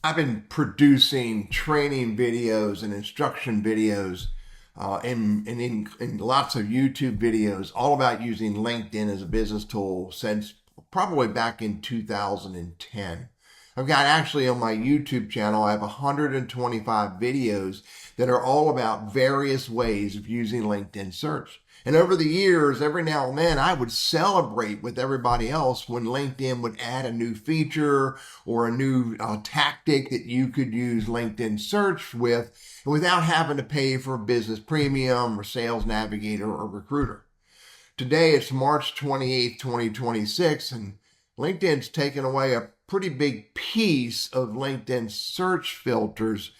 I've been producing training videos and instruction videos in lots of YouTube videos all about using LinkedIn as a business tool since probably back in 2010. I've got actually on my YouTube channel, I have 125 videos that are all about various ways of using LinkedIn search. And over the years, every now and then, I would celebrate with everybody else when LinkedIn would add a new feature or a new tactic that you could use LinkedIn search with without having to pay for a business premium or sales navigator or recruiter. Today, it's March 28th, 2026, and LinkedIn's taken away a pretty big piece of LinkedIn search filters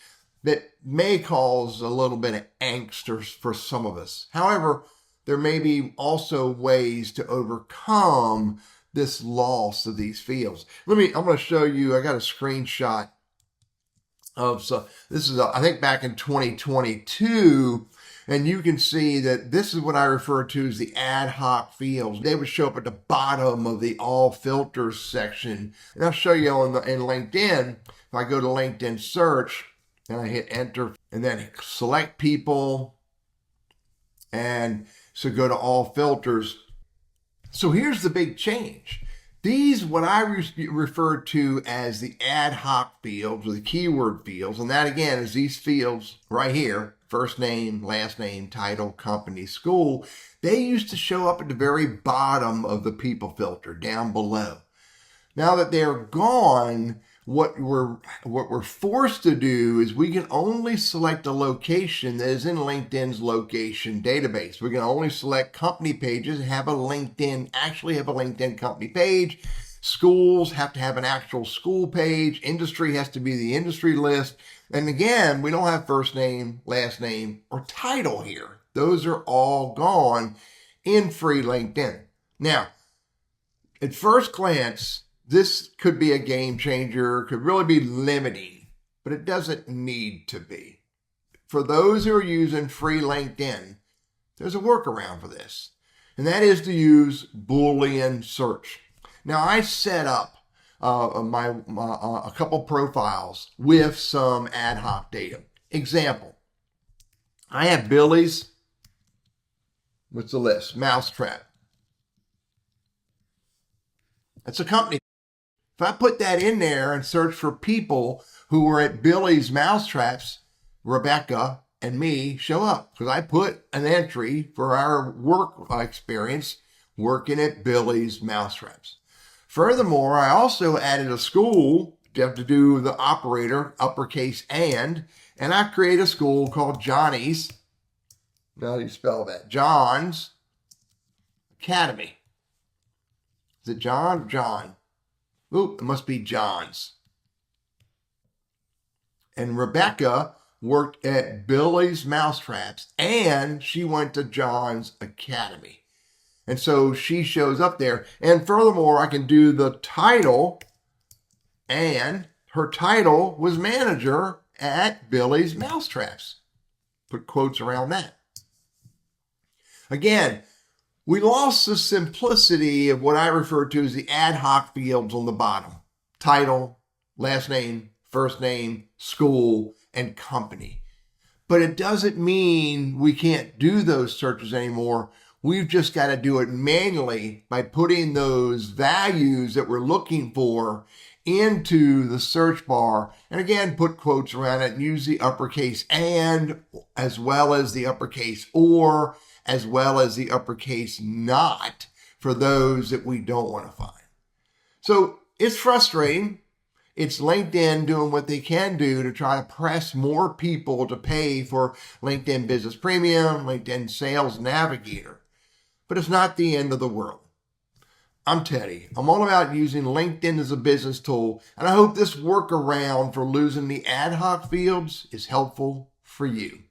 that may cause a little bit of angst for some of us. However, there may be also ways to overcome this loss of these fields. I'm going to show you, I got a screenshot of, so this is, I think back in 2022, and you can see that this is what I refer to as the ad hoc fields. They would show up at the bottom of the all filters section. And I'll show you in LinkedIn, if I go to LinkedIn search and I hit enter and then select people, and so go to all filters. So here's the big change. These, what I refer to as the ad hoc fields or the keyword fields, and that again is these fields right here, first name, last name, title, company, school, they used to show up at the very bottom of the people filter down below. Now that they're gone, what we're forced to do is we can only select a location that is in LinkedIn's location database. We can only select company pages and actually have a LinkedIn company page. Schools have to have an actual school page. Industry has to be the industry list. And again, we don't have first name, last name, or title here. Those are all gone in free LinkedIn. Now, at first glance, this could be a game changer, could really be limiting, but it doesn't need to be. For those who are using free LinkedIn, there's a workaround for this, and that is to use Boolean search. Now, I set up a couple profiles with some ad hoc data. Example, I have Billy's, what's the list? Mousetrap. That's a company. If I put that in there and search for people who were at Billy's Mousetraps, Rebecca and me show up because I put an entry for our work experience working at Billy's Mousetraps. Furthermore, I also added a school. You have to do the operator, uppercase and I create a school called Johnny's. How do you spell that? John's Academy. Is it John or John? Oop, it must be John's. And Rebecca worked at Billy's Mousetraps and she went to John's Academy. And so she shows up there. And furthermore, I can do the title, and her title was manager at Billy's Mousetraps. Put quotes around that. Again, we lost the simplicity of what I refer to as the ad hoc fields on the bottom. Title, last name, first name, school, and company. But it doesn't mean we can't do those searches anymore. We've just got to do it manually by putting those values that we're looking for into the search bar. And again, put quotes around it and use the uppercase and as well as the uppercase or as well as the uppercase not for those that we don't want to find. So it's frustrating. It's LinkedIn doing what they can do to try to press more people to pay for LinkedIn Business Premium, LinkedIn Sales Navigator. But it's not the end of the world. I'm Teddy. I'm all about using LinkedIn as a business tool, and I hope this workaround for losing the ad hoc fields is helpful for you.